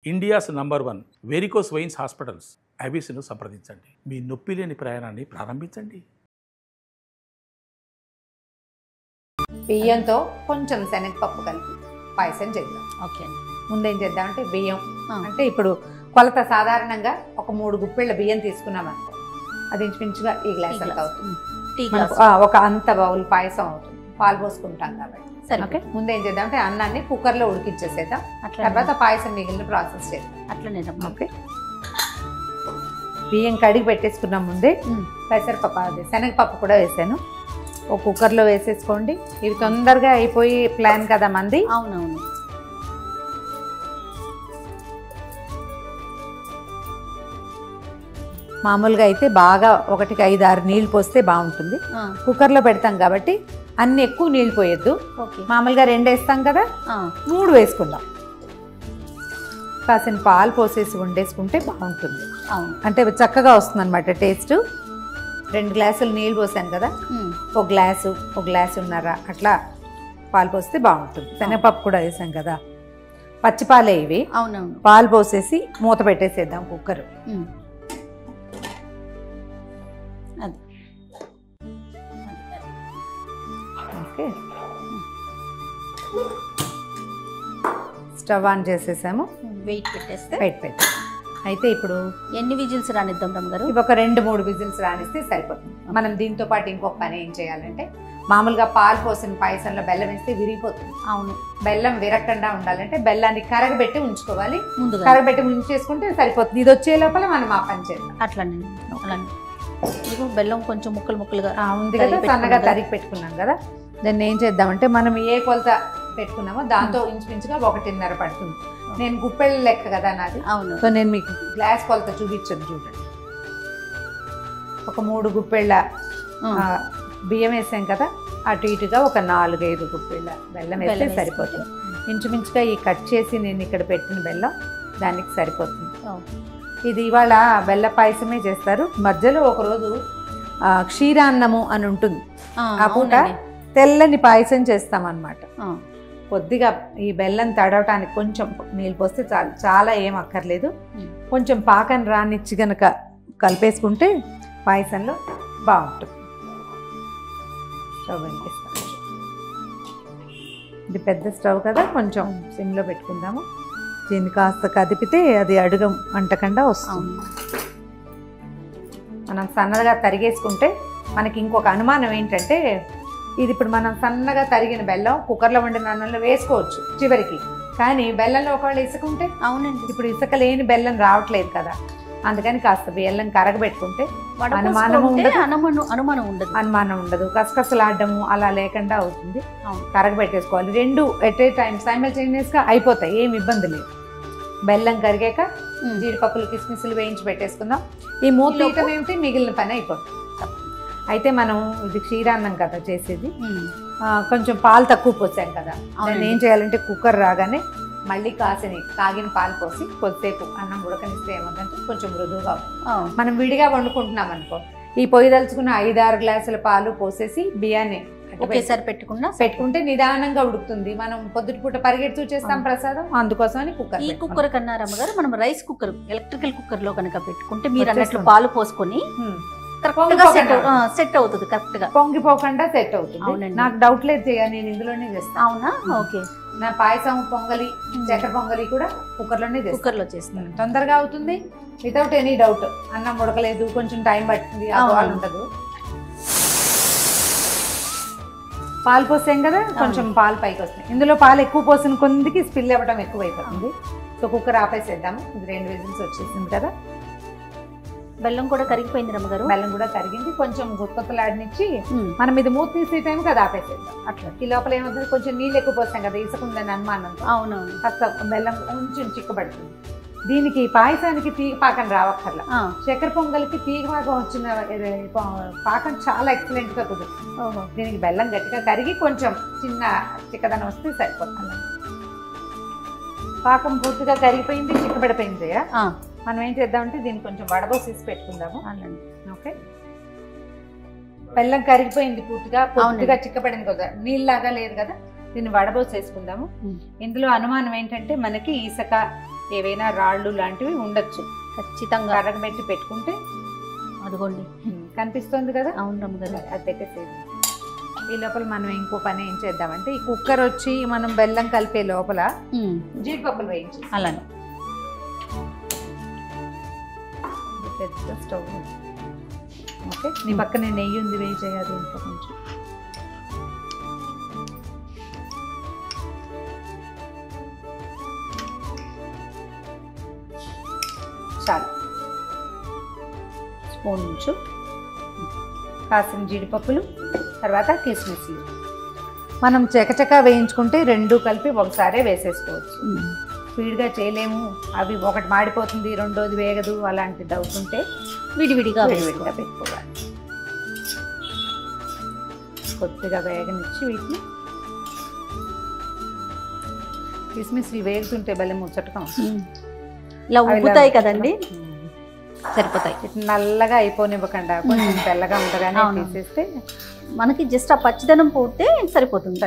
India's number 1 varicose veins hospitals అబీస్ను సంప్రదించండి. మీ నొప్పి లేని ప్రయాణాన్ని ప్రారంభించండి. బియ్యంతో కొంచెం శనగపప్పు కలిపి పాయసం చేద్దాం. ఓకే అండి. ముందేం చేద్దామంటే బియ్యం అంటే ఇప్పుడు కొలత సాధారణంగా ఒక 3 గుప్పెళ్ళ బియ్యం తీసుకున్నామనుకో, అది ఇంచుమించుగా ఈ గ్లాస్ అంత అవుతుంది. ఒక అంత బౌల్ పాయసం అవుతుంది. పాలు పోసుకుంటాం కాబట్టి. ఓకే, ముందేం చేద్దామంటే అన్నాన్ని కుక్కర్లో ఉడికించేసేద్దాం. తర్వాత పాయసం మిగిలిన ప్రాసెస్ చేద్దాం. అట్లనే ఓకే, బియ్యం కడిగి పెట్టేసుకున్నాం. ముందే పెసరపప్పు అది శనగపప్పు కూడా వేసాను. ఒక కుక్కర్లో వేసేసుకోండి. ఇవి తొందరగా అయిపోయి ప్లాన్ కదా మంది. అవునవును. మామూలుగా అయితే బాగా 1కి 5-6 నీళ్ళు పోస్తే బాగుంటుంది. కుక్కర్లో పెడతాం కాబట్టి అన్ని ఎక్కువ నీళ్ళు పోయొద్దు. మామూలుగా 2 వేస్తాం కదా, 3 వేసుకుందాం. కాసిన పాలు పోసేసి వండేసుకుంటే బాగుంటుంది. అంటే చక్కగా వస్తుంది అనమాట టేస్ట్. 2 గ్లాసులు నీళ్ళు పోసాను కదా, ఒక గ్లాసున్నర అట్లా పాలు పోస్తే బాగుంటుంది. శనగపప్పు కూడా వేసాం కదా, పచ్చిపాలే ఇవి. అవునవును. పాలు పోసేసి మూత పెట్టేసేద్దాం కుక్కర్. ఓకే, స్టవ్ ఆన్ చేసేసాము. వెయిట్ పెట్టేస్తే అయితే ఇప్పుడు ఎన్ని విజిల్స్ రానిద్దాం రమ్మగారు? ఇవి ఒక 2-3 విజిల్స్ రానిస్తే సరిపోతుంది. మనం దీంతో పాటు ఇంకొక పని ఏం చేయాలంటే, మామూలుగా పాలు పోసిన పాయసంలో బెల్లం వేస్తే విరిగిపోతుంది. అవును, బెల్లం విరగకుండా ఉండాలంటే బెల్లాన్ని కరగబెట్టి ఉంచుకోవాలి. ముందుగా కరగబెట్టి ఉంచేసుకుంటే సరిపోతుంది. ఇది వచ్చే లోపల మనం ఆ పని చేద్దాం. అట్లనే బెల్లం కొంచెం ముక్కలుగా ఉంది కదా, సన్నగా తరిగి పెట్టుకున్నాం కదా. దాన్ని ఏం చేద్దామంటే, మనం ఏ కొలత పెట్టుకున్నామో దాంతో ఇంచుమించుగా 1.5 పడుతుంది. నేను గుప్పెళ్ళ లెక్క కదా నాది. అవును. సో నేను మీకు గ్లాస్ కొలత చూపించను చూడండి. ఒక 3 గుప్పెళ్ళ బియ్యం వేసాం కదా, అటు ఇటుగా ఒక 4-5 గుప్పెళ్ళ బెల్లం వేస్తే సరిపోతుంది. ఇంచుమించుగా ఈ కట్ చేసి నేను ఇక్కడ పెట్టిన బెల్లం దానికి సరిపోతుంది. ఇది ఇవాళ బెల్ల పాయసమే చేస్తారు. మధ్యలో ఒకరోజు క్షీరాన్నము అని ఉంటుంది. ఆ పూట తెల్లని పాయసం చేస్తామన్నమాట. కొద్దిగా ఈ బెల్లం తడవటానికి కొంచెం నీళ్ళు పోస్తే చాలు, చాలా ఏం అక్కర్లేదు. కొంచెం పాకం రానిచ్చి గనక కలిపేసుకుంటే పాయసంలో బాగుంటుంది. స్టవ్ వెలిగిస్తాను. ఇది పెద్ద స్టవ్ కదా, కొంచెం సిమ్లో పెట్టుకుందాము. దీన్ని కాస్త కదిపితే అది అడుగు అంటకుండా వస్తుంది. మనం సన్నగా తరిగేసుకుంటే మనకి ఇంకొక అనుమానం ఏంటంటే, ఇది ఇప్పుడు మనం సన్నగా తరిగిన బెల్లం కుక్కర్లో వండిన అన్నంలో వేసుకోవచ్చు చివరికి, కానీ బెల్లంలో ఒకవేళ ఇసుక ఉంటే. అవునండి, ఇప్పుడు ఇసుక లేని బెల్లం రావట్లేదు కదా, అందుకని కాస్త బెల్లం కరగబెట్టుకుంటే అనుమానం ఉండదు. కసకసలాడము అలా లేకుండా అవుతుంది. కరగబెట్టేసుకోవాలి. 2 ఎట్ ఏ టైం సైమల్టేనియస్గా అయిపోతాయి, ఏమి ఇబ్బంది లేదు. బెల్లం కరిగాక జీడిపప్పులు కిస్మిస్లు వేయించి పెట్టేసుకుందాం. ఈ మూత తీయటం ఏమిటి, మిగిలిన పని అయిపోతుంది. అయితే మనం ఇది క్షీరాన్నం కదా చేసేది, కొంచెం పాలు తక్కువ పోసాం కదా. దాన్ని ఏం చేయాలంటే, కుక్కర్ రాగానే మళ్ళీ కాగిన పాలు పోసి కొద్దిసేపు అన్నం ఉడకనిస్తే ఏమంటే కొంచెం మృదువుగా అవుతుంది. మనం విడిగా వండుకుంటున్నాం అనుకో, ఈ పొయ్యి దలుచుకున్న 5-6 గ్లాసుల పాలు పోసేసి బియ్యాన్ని ఒకేసారి పెట్టుకుంటే నిదానంగా ఉడుకుతుంది. మనం పొద్దుటిపూట పరిగెడుతూ చేస్తాం ప్రసాదం, అందుకోసమని కుక్కర్. ఈ కుక్కర్ కన్నా రమ్మగారు, మనం రైస్ కుక్కర్, ఎలక్ట్రికల్ కుక్కర్ లో కనుక పెట్టుకుంటే మీరు అన్నట్లు పాలు పోసుకొని సెట్ అవుతుంది. కరెక్ట్ గా పొంగిపోకుండా సెట్ అవుతుంది. నాకు డౌట్ లేదు, నేను ఇందులోనే చేస్తాను. అవునా? ఓకే. నా పాయసం పొంగలి, చక్కెర పొంగలి కూడా కుక్కర్లో చేస్తాను. తొందరగా అవుతుంది, వితౌట్ ఎనీ డౌట్. అన్నం ఉడకలేదు, కొంచెం టైం పడుతుంది, వాళ్ళు ఉండదు. పాలు పోసాం కదా, కొంచెం పాలు పైకి వస్తాయి. ఇందులో పాలు ఎక్కువ పోసిన కొందికి స్పిల్ అవ్వడం ఎక్కువ అయిపోతుంది. సో కుక్కర్ ఆపేసేద్దాము. ఇది 2 విజిల్స్ వచ్చేసింది కదా. బెల్లం కూడా కరిగిపోయింది రమ్మగారు. బెల్లం కూడా కరిగింది. కొంచెం గుత్తలాడినిచ్చి మనం ఇది మూత తీసే టైం కదా ఆపేసేద్దాం. అట్లా ఈ లోపల ఏమవుతుంది, కొంచెం నీళ్ళు ఎక్కువ పోస్తాం కదా, ఇసుకుందని అనుమానంతో. అవునవును. కాస్త బెల్లం కొంచెం చిక్కబడుతుంది. దీనికి పాయసానికి తీగ పాకం రావక్కర్లా. చక్కెర పొంగలికి తీగ పాకం వచ్చిన పాకం చాలా ఎక్సలెంట్ గా కుదురుతుంది. దీనికి బెల్లం గట్టిగా కరిగి కొంచెం చిన్న చిక్కదనం వస్తే సరిపోతుంది. పాకం పూర్తిగా కరిగిపోయింది, చిక్కబడిపోయింది. మనం ఏం చేద్దామంటే దీన్ని కొంచెం వడబోసేసి పెట్టుకుందాము. ఓకే, బెల్లం కరిగిపోయింది, పూర్తిగా చిక్కబడింది కదా, నీళ్ళలాగా లేదు కదా. దీన్ని వడబోసేసుకుందాము. ఇందులో అనుమానం ఏంటంటే, మనకి ఇసుక ఏవైనా రాళ్ళు లాంటివి ఉండొచ్చు. ఖచ్చితంగా కరగబెట్టి పెట్టుకుంటే అదిగోండి కనిపిస్తుంది కదా. అవును రమ్మగారు. అది పెట్టేసేది. ఈ లోపల మనం ఇంకో పని ఏం చేద్దామంటే ఈ కుక్కర్ వచ్చి మనం బెల్లం కలిపే లోపల జీడిపప్పులు వేయించి అలానే పెద్ద స్టవ్. ఓకే, నీ పక్కన నెయ్యి ఉంది, వేయి చేయాలి ఇంట్లో కొంచెం. చాలు. స్పూన్ నుంచి కాసిన జీడిపప్పులు, తర్వాత కిస్మిస్లు మనం చకచకా వేయించుకుంటే రెండు కలిపి ఒకసారే వేసేసుకోవచ్చు. స్పీడ్గా చేయలేము, అవి ఒకటి మాడిపోతుంది రెండోది వేగదు అలాంటి డౌట్ ఉంటే విడివిడిగా పెట్టుకోవాలి. కొద్దిగా వేగనిచ్చి వీటిని కిస్మిస్లు వేగుతుంటే భలే ముచ్చటగా ఇలా ఉబ్బుతాయి కదండి, సరిపోతాయి. నల్లగా అయిపోనివ్వకుండా కొంచెం తెల్లగా ఉండగానే తీసేస్తే మనకి జస్ట్ ఆ పచ్చిదనం పోతే సరిపోతుంది.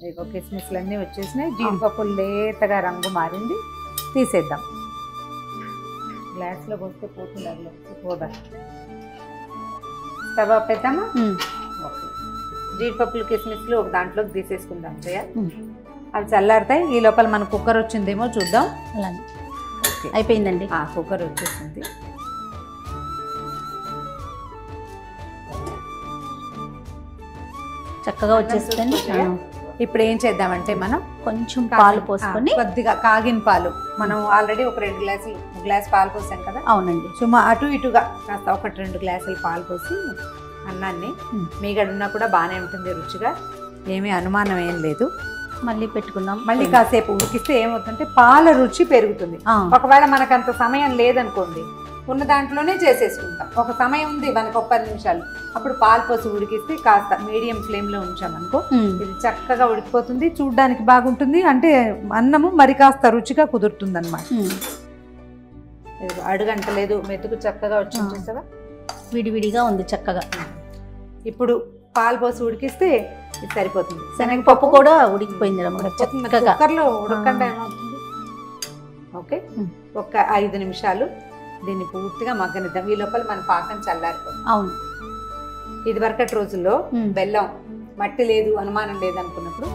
ఇగో కిస్మిస్లు అన్నీ వచ్చేసినాయి, జీడిపప్పులు లేతగా రంగు మారింది. తీసేద్దాం. గ్లాస్లో పోస్తే పోతుంది, అదిలో పోదా. స్టవ్ ఆపేద్దామా? ఓకే, జీడిపప్పులు కిస్మిస్లు ఒక దాంట్లోకి తీసేసుకుందాం. అవి చల్లారుతాయి. ఈ లోపల మన కుక్కర్ వచ్చిందేమో చూద్దాం. అలానే అయిపోయిందండి. కుక్కర్ వచ్చేసింది. చక్కగా వచ్చేస్తుంది. ఇప్పుడు ఏం చేద్దామంటే మనం కొంచెం పాలు పోసుకొని, కొద్దిగా కాగిన పాలు, మనం ఆల్రెడీ ఒక 2 గ్లాసులు, గ్లాస్ పాలు పోసాం కదా. అవునండి. సుమా అటు ఇటుగా కాస్త 1-2 గ్లాసులు పాలు పోసి అన్నాన్ని, మీగడున్నా కూడా బాగానే ఉంటుంది రుచిగా, ఏమీ అనుమానం ఏం లేదు. మళ్ళీ పెట్టుకుందాం. మళ్ళీ కాసేపు ఉడికిస్తే ఏమవుతుందంటే పాల రుచి పెరుగుతుంది. ఒకవేళ మనకు అంత సమయం లేదనుకోండి, ఉన్న దాంట్లోనే చేసేసుకుంటాం. ఒక సమయం ఉంది మనకు ఒక 10 నిమిషాలు, అప్పుడు పాలు పోసి ఉడికిస్తే కాస్త మీడియం ఫ్లేమ్లో ఉంచామనుకో ఇది చక్కగా ఉడికిపోతుంది, చూడ్డానికి బాగుంటుంది. అంటే అన్నము మరి కాస్త రుచిగా కుదురుతుంది అనమాట. అడుగంటలేదు, మెతుకు చక్కగా వచ్చింది చూసావా, విడివిడిగా ఉంది చక్కగా. ఇప్పుడు పాలు పోసి ఉడికిస్తే ఇది సరిపోతుంది. శనగపప్పు కూడా ఉడికిపోయింది చక్కగా. కుక్కర్లో ఉడకండి ఏమవుతుంది. ఓకే, ఒక 5 నిమిషాలు దీన్ని పూర్తిగా మగ్గనిద్దాం. ఈ లోపల మన పాకం చల్లారిపోతుంది. అవును, ఇది వరకటి రోజుల్లో బెల్లం మట్టి లేదు, అనుమానం లేదు అనుకున్నప్పుడు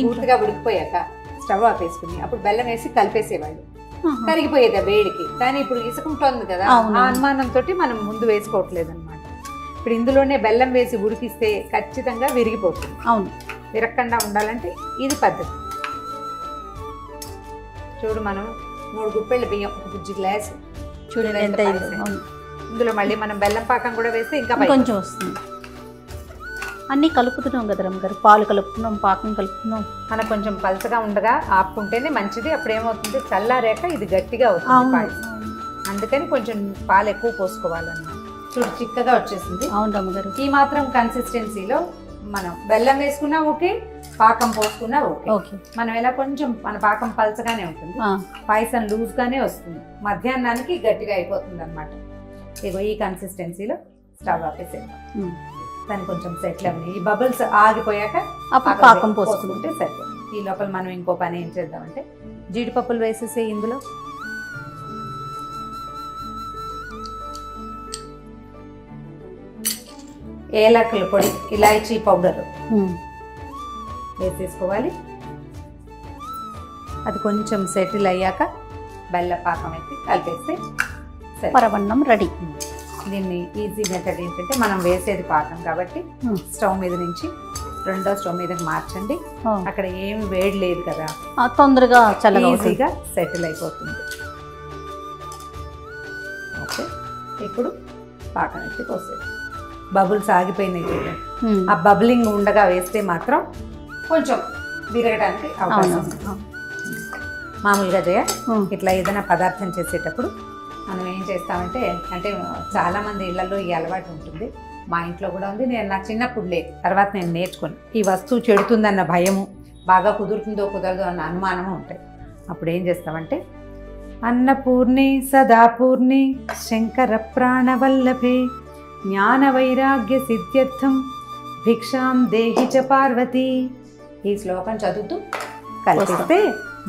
పూర్తిగా ఉడికిపోయాక స్టవ్ ఆపేసుకుని అప్పుడు బెల్లం వేసి కలిపేసేవాళ్ళు, కరిగిపోయేది వేడికి. కానీ ఇప్పుడు ఇసుకుంటోంది కదా, ఆ అనుమానంతో మనం ముందు వేసుకోవట్లేదు అనమాట. ఇప్పుడు ఇందులోనే బెల్లం వేసి ఉడికిస్తే ఖచ్చితంగా విరిగిపోతుంది. అవును, విరగకుండా ఉండాలంటే ఇది పద్ధతి. చూడు, మనం 3 గుప్పెళ్ళ బియ్యం, 1 బుజ్జి గ్లాసు, చూడండి ఎంత. ఇందులో మళ్ళీ మనం బెల్లం పాకం కూడా వేస్తే ఇంకా కొంచెం వస్తుంది. అన్నీ కలుపుతున్నాం కదా రమ్మగారు, పాలు కలుపుతున్నాం, పాకం కలుపుతున్నాం. మనకు కొంచెం పలచగా ఉండగా ఆపుకుంటేనే మంచిది. అప్పుడు ఏమవుతుంది, చల్లారాక ఇది గట్టిగా అవుతుంది పాయసం. అందుకని కొంచెం పాలు ఎక్కువ పోసుకోవాలన్నమాట. చూడు, చిక్కగా వచ్చేసింది. అవును రమ్మగారు. ఈ మాత్రం కన్సిస్టెన్సీలో మనం బెల్లం వేసుకున్నా ఓకే, పాకం పోసుకున్నా ఓకే. మనం ఎలా కొంచెం మన పాకం పలచగానే ఉంటుంది, పాయసం లూజ్గానే వస్తుంది, మధ్యాహ్నానికి గట్టిగా అయిపోతుంది అనమాట. ఇగో ఈ కన్సిస్టెన్సీలో స్టవ్ ఆపేసేద్దాం. దాన్ని కొంచెం సెటిల్ అవ్వని, ఈ బబుల్స్ ఆగిపోయాక అప్పుడు పాకం పోసుకుంటే సరిపోతుంది. ఈ లోపల మనం ఇంకో పని ఏం చేద్దామంటే జీడిపప్పులు వేసేసి ఇందులో ఏలకుల పొడి, ఇలాచీ పౌడర్ వేసేసుకోవాలి. అది కొంచెం సెటిల్ అయ్యాక బెల్ల పాకం ఎత్తి కలిపేస్తే పరవన్నం రెడీ. దీన్ని ఈజీ మెథడ్ ఏంటంటే మనం వేసేది పాకం కాబట్టి స్టవ్ మీద నుంచి రెండో స్టవ్ మీదకి మార్చండి. అక్కడ ఏమి వేడి లేదు కదా, తొందరగా చల్లగా ఈజీగా సెటిల్ అయిపోతుంది. ఓకే, ఇప్పుడు పాకం ఎత్తి పోసేది. బబుల్స్ ఆగిపోయినాయి చూడండి, ఆ బబులింగ్ ఉండగా వేస్తే మాత్రం కొంచెం విరగడానికి అవకాశం ఉంది. మామూలుగా ఇట్లా ఏదైనా పదార్థం చేసేటప్పుడు మనం ఏం చేస్తామంటే, అంటే చాలామంది ఇళ్లలో ఈ అలవాటు ఉంటుంది, మా ఇంట్లో కూడా ఉంది. నాకు చిన్నప్పుడు లేదు, తర్వాత నేను నేర్చుకుని ఈ వస్తువు చెడుతుందన్న భయము, బాగా కుదురుతుందో కుదరదో అన్న అనుమానము ఉంటాయి. అప్పుడు ఏం చేస్తామంటే, అన్నపూర్ణి సదాపూర్ణి శంకర ప్రాణవల్లభే జ్ఞాన వైరాగ్య సిద్ధ్యర్థం భిక్షాం దేహి చ పార్వతి, ఈ శ్లోకం చదువుతూ కలిపిస్తే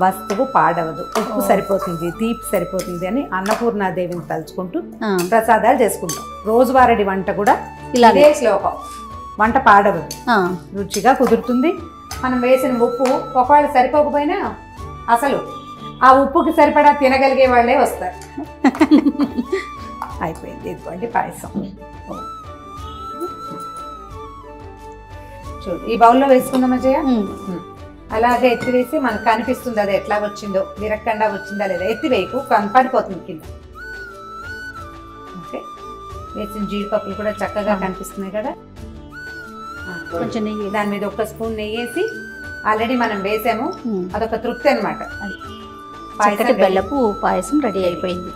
వస్తువు పాడవదు, ఉప్పు సరిపోతుంది, తీపి సరిపోతుంది అని అన్నపూర్ణాదేవిని తలుచుకుంటూ ప్రసాదాలు చేసుకుంటాం. రోజువారీ వంట కూడా ఇలాగే. ఇదే శ్లోకం. వంట పాడవదు, రుచిగా కుదురుతుంది. మనం వేసిన ఉప్పు ఒకవేళ సరిపోకపోయినా అసలు ఆ ఉప్పుకి సరిపడా తినగలిగే వాళ్ళే వస్తారు. అయిపోయింది ఇదిగోండి పాయసం. చూడు ఈ బౌల్లో వేసుకుందాం అజయ్య. అలాగే ఎత్తివేసి మనకు కనిపిస్తుంది అది ఎట్లా వచ్చిందో, విరక్కండా వచ్చిందా లేదా. ఎత్తివేయకు, కనపడిపోతుంది కింద. ఓకే, వేసిన జీడిపప్పులు కూడా చక్కగా కనిపిస్తున్నాయి కదా. కొంచెం నెయ్యి, దాని మీద ఒక స్పూన్ నెయ్యి వేసి ఆల్రెడీ మనం వేసాము, అదొక తృప్తి అనమాట. చక్కటి బెల్లపు పాయసం రెడీ అయిపోయింది.